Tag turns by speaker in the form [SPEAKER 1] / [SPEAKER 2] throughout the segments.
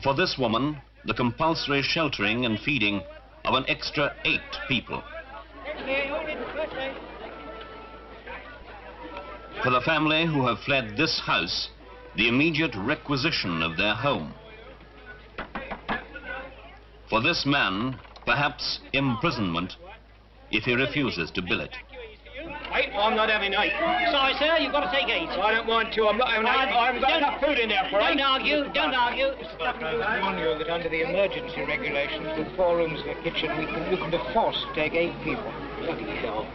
[SPEAKER 1] For this woman, the compulsory sheltering and feeding of an extra 8 people. For the family who have fled this house, the immediate requisition of their home. For this man, perhaps imprisonment if he refuses to billet.
[SPEAKER 2] 8? I'm not having 8.
[SPEAKER 3] Sorry, sir, you've got to take 8.
[SPEAKER 2] I don't want to. I'm not having 8. I haven't got enough food in there for 8.
[SPEAKER 3] Don't argue, don't argue.
[SPEAKER 2] I warn you that under the emergency regulations, with 4 rooms and a kitchen, you can be forced to take 8 people. Bloody hell.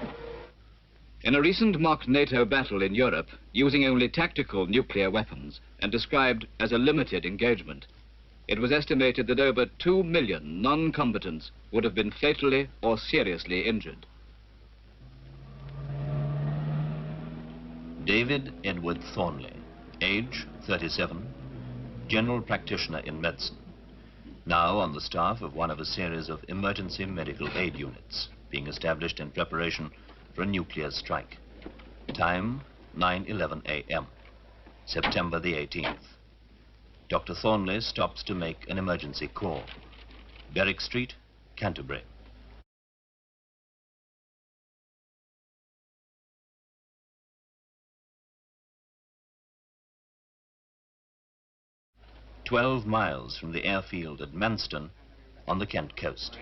[SPEAKER 4] In a recent mock NATO battle in Europe, using only tactical nuclear weapons and described as a limited engagement, it was estimated that over 2 million non-combatants would have been fatally or seriously injured.
[SPEAKER 1] David Edward Thornley, age 37, general practitioner in medicine, now on the staff of one of a series of emergency medical aid units being established in preparation for a nuclear strike. Time, 9:11 a.m., September the 18th. Dr. Thornley stops to make an emergency call. Berwick Street, Canterbury. "12 miles from the airfield at Manston on the Kent coast.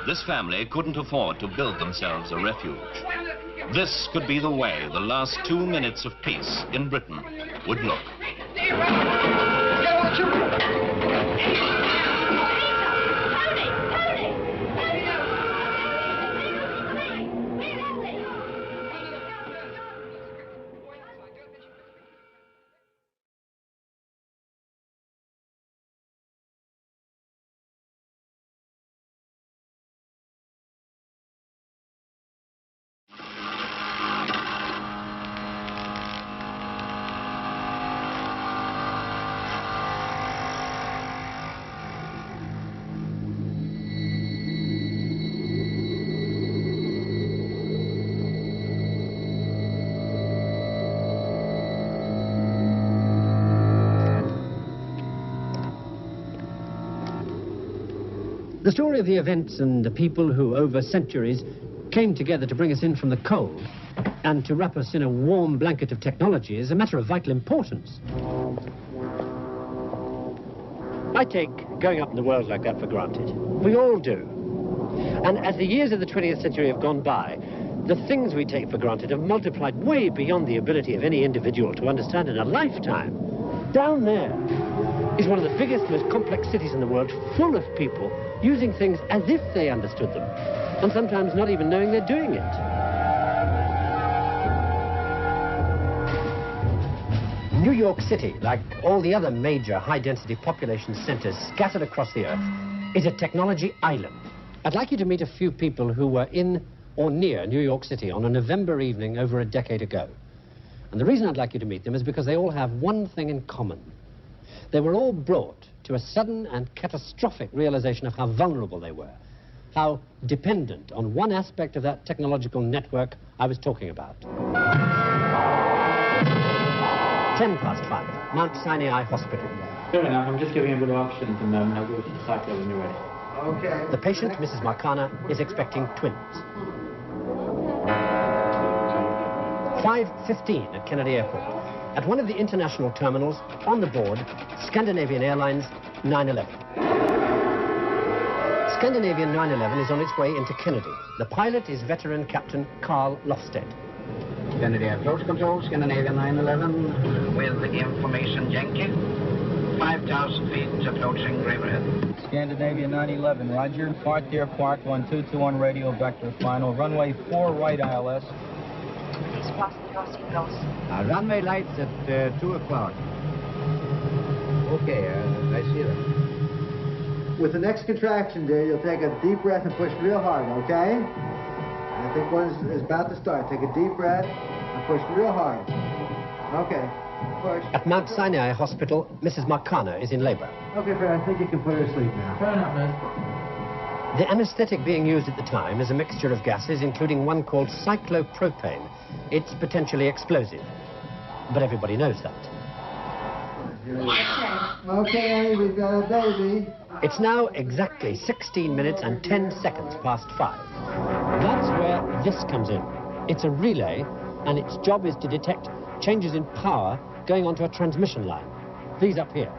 [SPEAKER 1] This family couldn't afford to build themselves a refuge. This could be the way the last 2 minutes of peace in Britain would look.
[SPEAKER 5] The story of the events and the people who, over centuries, came together to bring us in from the cold and to wrap us in a warm blanket of technology is a matter of vital importance. I take going up in the world like that for granted. We all do. And as the years of the 20th century have gone by, the things we take for granted have multiplied way beyond the ability of any individual to understand in a lifetime. Down there is one of the biggest, most complex cities in the world, full of people using things as if they understood them, and sometimes not even knowing they're doing it. New York City, like all the other major high-density population centers scattered across the earth, is a technology island. I'd like you to meet a few people who were in or near New York City on a November evening over a decade ago. And the reason I'd like you to meet them is because they all have one thing in common. They were all brought to a sudden and catastrophic realization of how vulnerable they were, how dependent on one aspect of that technological network I was talking about. 5:10, Mount Sinai Hospital.
[SPEAKER 6] Sure enough, I'm just giving him a bit of oxygen at the moment. I'll go to the cycle when you're ready.
[SPEAKER 5] Okay. The patient, Mrs. Marcana, is expecting twins. 5:15 at Kennedy Airport. At one of the international terminals, on the board, Scandinavian Airlines 911. Scandinavian 911 is on its way into Kennedy. The pilot is veteran Captain Carl Lofsted.
[SPEAKER 7] Kennedy approach control, Scandinavian 911. With information, Yankee. 5,000 feet approaching Riverhead.
[SPEAKER 8] Scandinavian 911, roger. Fart Deer Park, 1221 radio vector final. Runway 4 right ILS.
[SPEAKER 9] Please fasten your seatbelts.
[SPEAKER 7] Runway lights at 2 o'clock. Okay, I see them.
[SPEAKER 10] With the next contraction, dear, you'll take a deep breath and push real hard, okay? I think one is about to start. Take a deep breath and push real hard. Okay, push.
[SPEAKER 5] At Mount Sinai Hospital, Mrs. Marcana is in labor.
[SPEAKER 10] Okay, Fred, I think you can put her to sleep now.
[SPEAKER 6] Fair enough, miss.
[SPEAKER 5] The anesthetic being used at the time is a mixture of gases, including one called cyclopropane. It's potentially explosive, but everybody knows that.
[SPEAKER 10] Okay, Annie, we've got a baby.
[SPEAKER 5] It's now exactly 16 minutes and 10 seconds past 5. That's where this comes in. It's a relay, and its job is to detect changes in power going onto a transmission line. These up here.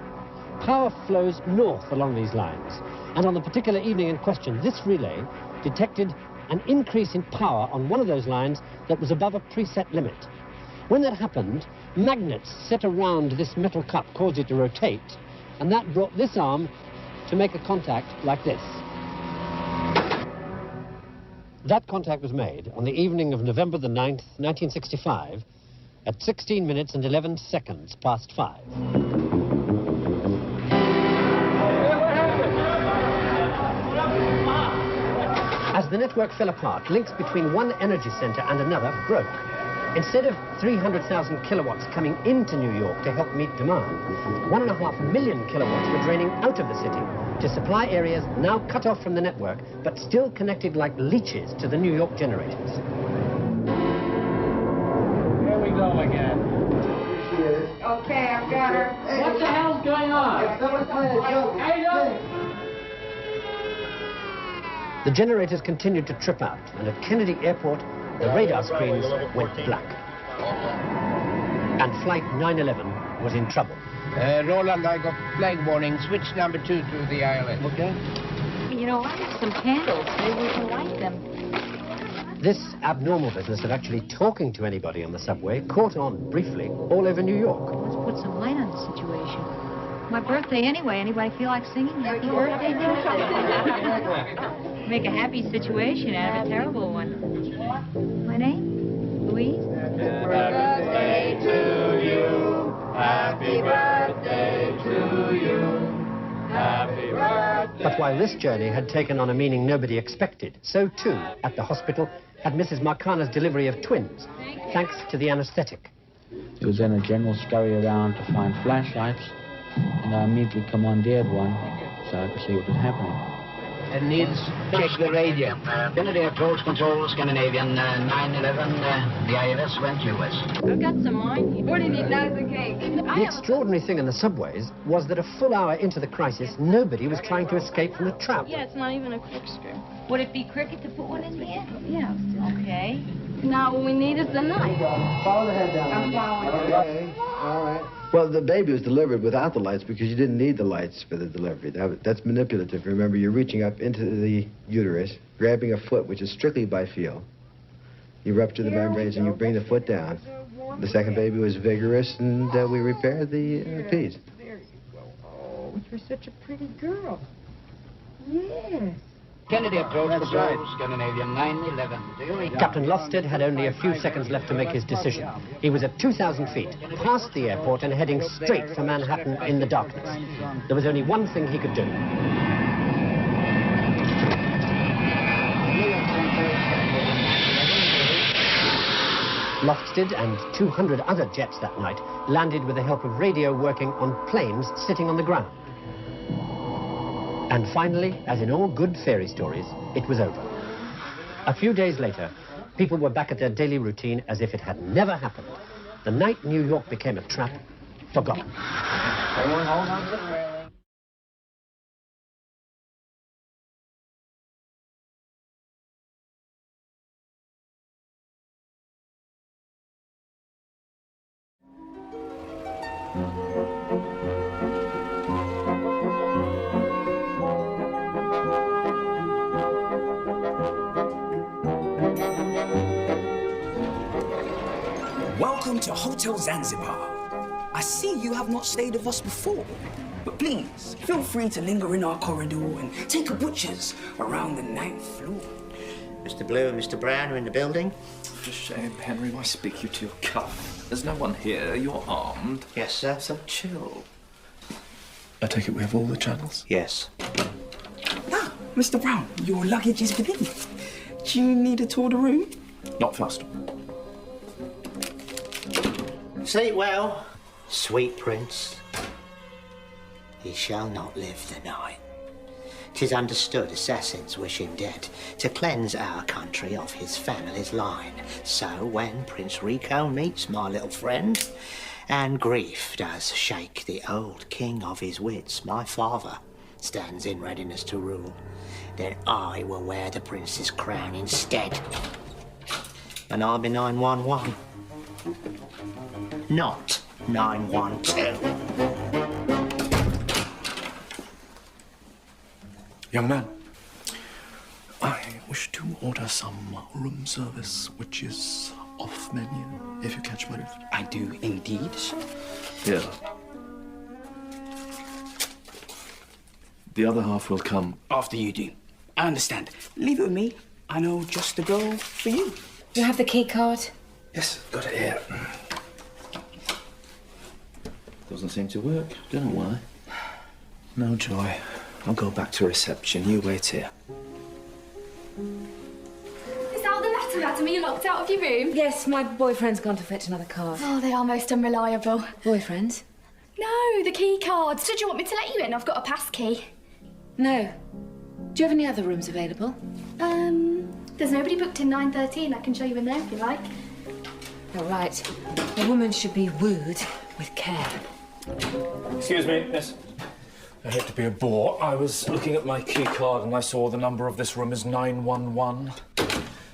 [SPEAKER 5] Power flows north along these lines, and on the particular evening in question, this relay detected an increase in power on one of those lines that was above a preset limit. When that happened, magnets set around this metal cup caused it to rotate, and that brought this arm to make a contact like this. That contact was made on the evening of November the 9th, 1965, at 16 minutes and 11 seconds past 5. As the network fell apart, links between one energy center and another broke. Instead of 300,000 kilowatts coming into New York to help meet demand, 1.5 million kilowatts were draining out of the city to supply areas now cut off from the network, but still connected like leeches to the New York generators.
[SPEAKER 6] Here we go again.
[SPEAKER 10] Here she is.
[SPEAKER 9] Okay, I've got her.
[SPEAKER 10] Hey,
[SPEAKER 6] What the hell's going on?
[SPEAKER 10] someone's playing a joke.
[SPEAKER 6] Hey, look!
[SPEAKER 5] The generators continued to trip out, and at Kennedy Airport, the radar screens went black. And Flight 911 was in trouble.
[SPEAKER 7] Roland, I got flag warning. Switch number 2 to the ILS.
[SPEAKER 10] Okay.
[SPEAKER 9] You know, I have some candles. Maybe we can light them.
[SPEAKER 5] This abnormal business of actually talking to anybody on the subway caught on briefly all over New York.
[SPEAKER 9] Let's put some light on the situation. My birthday anyway. Anybody feel like singing happy birthday? Make a happy situation out of a terrible one. My name? Louise?
[SPEAKER 6] Happy birthday to you. Happy birthday to you. Happy birthday.
[SPEAKER 5] But while this journey had taken on a meaning nobody expected, so too, at the hospital, had Mrs. Marcana's delivery of twins, thanks to the anesthetic.
[SPEAKER 6] It was then a general scurry around to find flashlights, and I immediately commandeered one so I could see what was happening.
[SPEAKER 7] And Niels, check the radio. Kennedy approach control, Scandinavian 911. The ILS went US.
[SPEAKER 9] I've got some wine here. What do you need? That is a cake.
[SPEAKER 5] The extraordinary thing in the subways was that a full hour into the crisis, nobody was trying to escape from the trap.
[SPEAKER 11] Yeah, it's not even a corkscrew.
[SPEAKER 9] Would it be cricket to put one in the air? Yeah. Okay.
[SPEAKER 11] Now what we need is the knife.
[SPEAKER 10] Follow the head down.
[SPEAKER 9] I'm following.
[SPEAKER 10] Okay, all right. Well, the baby was delivered without the lights because you didn't need the lights for the delivery. That's manipulative. Remember, you're reaching up into the uterus, grabbing a foot, which is strictly by feel. You rupture the membranes and you bring the foot down. The second baby was vigorous, and we repaired the piece.
[SPEAKER 9] There you go. Oh, you're such a pretty girl. Yes.
[SPEAKER 7] Kennedy approach control, Scandinavian 911. Do you read?
[SPEAKER 5] Captain Lofsted had only a few seconds left to make his decision. He was at 2,000 feet, past the airport and heading straight for Manhattan in the darkness. There was only one thing he could do. Lofsted and 200 other jets that night landed with the help of radio working on planes sitting on the ground. And finally, as in all good fairy stories, it was over. A few days later, people were back at their daily routine as if it had never happened. The night New York became a trap, forgotten.
[SPEAKER 7] Everyone hold on to the railing.
[SPEAKER 12] Welcome to Hotel Zanzibar. I see you have not stayed with us before, but please, feel free to linger in our corridor and take a butcher's around the 9th floor.
[SPEAKER 13] Mr. Blue and Mr. Brown are in the building.
[SPEAKER 14] For shame, Henry, why speak you to your cuff? There's no one here, you're armed.
[SPEAKER 13] Yes, sir.
[SPEAKER 14] So chill. I take it we have all the channels?
[SPEAKER 13] Yes.
[SPEAKER 12] Ah, Mr. Brown, your luggage is within. Do you need a tour of the room?
[SPEAKER 14] Not fast.
[SPEAKER 13] Sleep well, sweet prince. He shall not live the night. 'Tis understood assassins wish him dead to cleanse our country of his family's line. So when Prince Rico meets my little friend, and grief does shake the old king of his wits, my father stands in readiness to rule, then I will wear the prince's crown instead. And I'll be 911, not 912.
[SPEAKER 14] Young man, I wish to order some room service, which is off menu, if you catch my drift.
[SPEAKER 12] I do indeed.
[SPEAKER 14] Yeah. The other half will come.
[SPEAKER 12] After you do. I understand. Leave it with me. I know just the girl for you.
[SPEAKER 15] Do you have the key card?
[SPEAKER 14] Yes, got it here. Doesn't seem to work. Don't know why. No joy. I'll go back to reception. You wait here.
[SPEAKER 11] Is that the matter, madam? Are you locked out of your room?
[SPEAKER 15] Yes, my boyfriend's gone to fetch another card.
[SPEAKER 11] Oh, they are most unreliable.
[SPEAKER 15] Boyfriend?
[SPEAKER 11] No, the key cards. So do you want me to let you in? I've got a pass key.
[SPEAKER 15] No. Do you have any other rooms available?
[SPEAKER 11] There's nobody booked in 913. I can show you in there if you like.
[SPEAKER 15] All right. A woman should be wooed with care.
[SPEAKER 14] Excuse me, miss. I hate to be a bore. I was looking at my key card and I saw the number of this room is 911.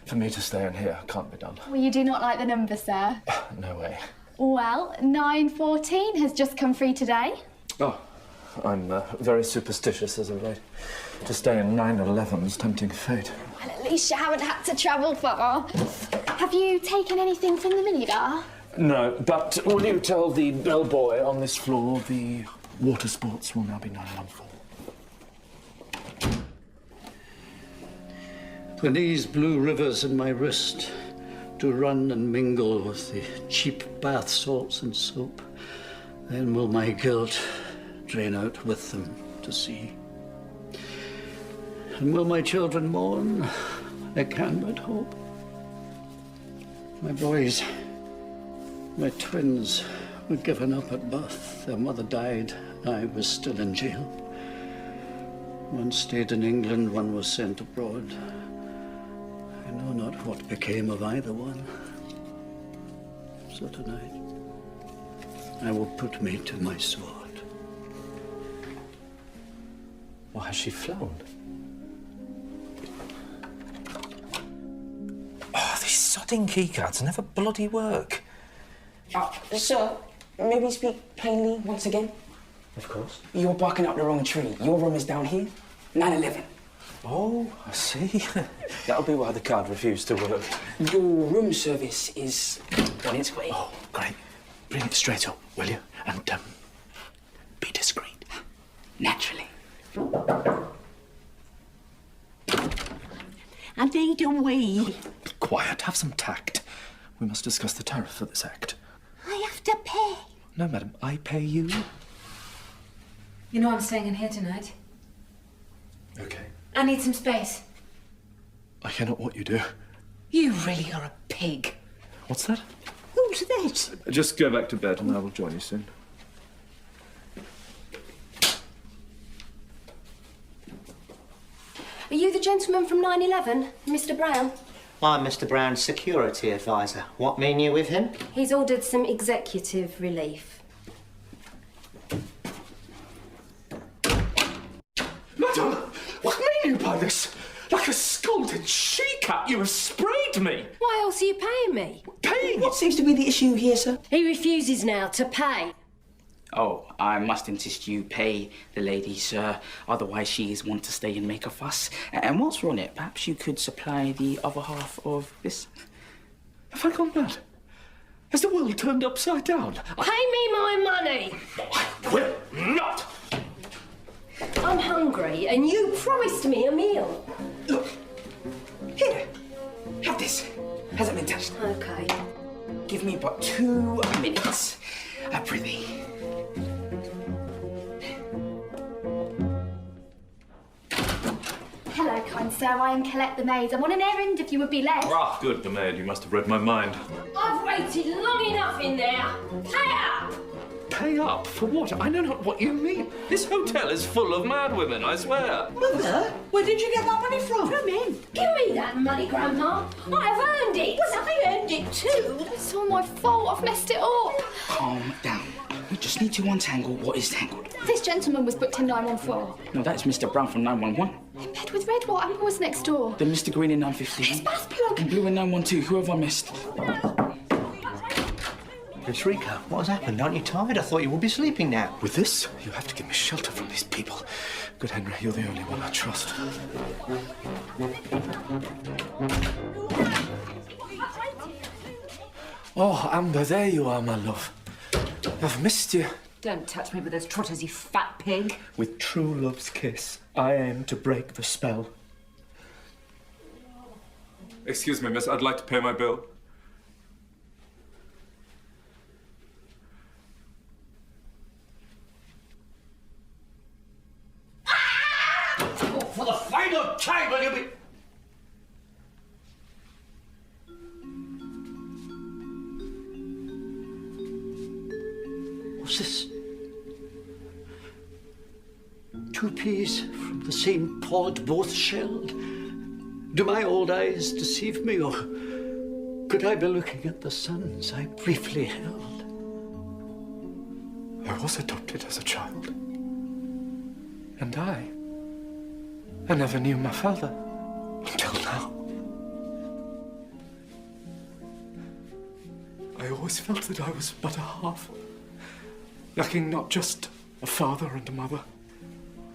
[SPEAKER 14] For me to stay in here can't be done.
[SPEAKER 11] Well, you do not like the number, sir.
[SPEAKER 14] No way.
[SPEAKER 11] Well, 914 has just come free today.
[SPEAKER 14] Oh, I'm very superstitious as of late. To stay in 911's tempting fate.
[SPEAKER 11] Well, at least you haven't had to travel far. Have you taken anything from the minibar?
[SPEAKER 14] No, but will you tell the bellboy on this floor the water sports will now be 914?
[SPEAKER 16] When these blue rivers in my wrist do run and mingle with the cheap bath salts and soap, then will my guilt drain out with them to sea. And will my children mourn? I can but hope. My boys, my twins, were given up at birth. Their mother died. I was still in jail. One stayed in England, one was sent abroad. I know not what became of either one. So tonight, I will put me to my sword.
[SPEAKER 14] Why has she flown? Oh, these sodding keycards never bloody work.
[SPEAKER 12] Sir, may we speak plainly once again?
[SPEAKER 14] Of course.
[SPEAKER 12] You're barking up the wrong tree. Your room is down here, 911.
[SPEAKER 14] Oh, I see. That'll be why the card refused to work.
[SPEAKER 12] Your room service is on its way.
[SPEAKER 14] Oh, great. Bring it straight up, will you? And, be discreet.
[SPEAKER 12] Naturally.
[SPEAKER 17] I need a wee.
[SPEAKER 14] Be quiet, have some tact. We must discuss the tariff for this act.
[SPEAKER 17] I have to pay.
[SPEAKER 14] No, madam, I pay you.
[SPEAKER 15] You know I'm staying in here tonight.
[SPEAKER 14] Okay.
[SPEAKER 15] I need some space.
[SPEAKER 14] I cannot what you do.
[SPEAKER 15] You really are a pig.
[SPEAKER 14] What's that?
[SPEAKER 17] Who's this?
[SPEAKER 14] Just go back to bed and I will join you soon.
[SPEAKER 18] Are you the gentleman from 911, Mr. Brown?
[SPEAKER 13] I'm Mr. Brown's security advisor. What mean you with him?
[SPEAKER 18] He's ordered some executive relief.
[SPEAKER 14] Madam, what mean you by this? Like a scalded she-cat, you have sprayed me.
[SPEAKER 18] Why else are you paying me?
[SPEAKER 14] Paying?
[SPEAKER 12] What seems to be the issue here, sir?
[SPEAKER 18] He refuses now to pay.
[SPEAKER 12] Oh, I must insist you pay the lady, sir. Otherwise she is one to stay and make a fuss. And whilst we're on it, perhaps you could supply the other half of this.
[SPEAKER 14] Have I gone mad? Has the world turned upside down?
[SPEAKER 18] Pay me my money!
[SPEAKER 14] I will not!
[SPEAKER 18] I'm hungry and you promised me a meal.
[SPEAKER 12] Look, here, have this. Hasn't been touched.
[SPEAKER 18] Okay.
[SPEAKER 12] Give me but 2 minutes. I prithee.
[SPEAKER 18] Hello,
[SPEAKER 11] And so I am collect the maids. I'm on an errand if you would be led.
[SPEAKER 14] Ah, good, the maid. You must have read my mind.
[SPEAKER 18] I've waited long enough in there. Pay up!
[SPEAKER 14] Pay up? For what? I know not what you mean. This hotel is full of madwomen, I swear.
[SPEAKER 17] Mother, where did you get that money from? From him.
[SPEAKER 18] Give me that money, Grandma. I've earned it.
[SPEAKER 17] Well, I earned it too.
[SPEAKER 11] It's all my fault. I've messed it up.
[SPEAKER 12] Calm down. We just need to untangle what is tangled.
[SPEAKER 11] This gentleman was booked in 914.
[SPEAKER 12] No, that's Mr. Brown from 911.
[SPEAKER 11] In bed with Redwater and was next door.
[SPEAKER 12] Then Mr. Green in 915.
[SPEAKER 11] His bath plug.
[SPEAKER 12] And Blue in 912. Who have I missed?
[SPEAKER 13] Miss Rika, what has happened? Aren't you tired? I thought you would be sleeping now.
[SPEAKER 14] With this, you have to give me shelter from these people. Good Henry, you're the only one I trust. Oh, Amber, there you are, my love. I've missed you.
[SPEAKER 15] Don't touch me with those trotters, you fat pig.
[SPEAKER 14] With true love's kiss, I aim to break the spell. Excuse me, miss, I'd like to pay my bill.
[SPEAKER 16] For the final time, will you be... What's this? 2 peas from the same pod, both shelled. Do my old eyes deceive me, or could I be looking at the sons I briefly held?
[SPEAKER 14] I was adopted as a child. And I never knew my father until now. I always felt that I was but a half, lacking not just a father and a mother.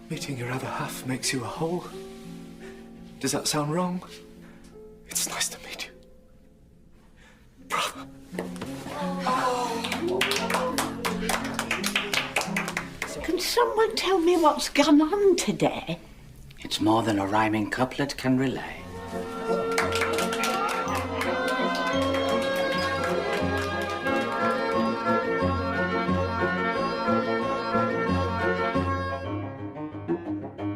[SPEAKER 14] Meeting your other half makes you a whole. Does that sound wrong? It's nice to meet you. Brother.
[SPEAKER 17] Can someone tell me what's gone on today?
[SPEAKER 7] It's more than a rhyming couplet can relay.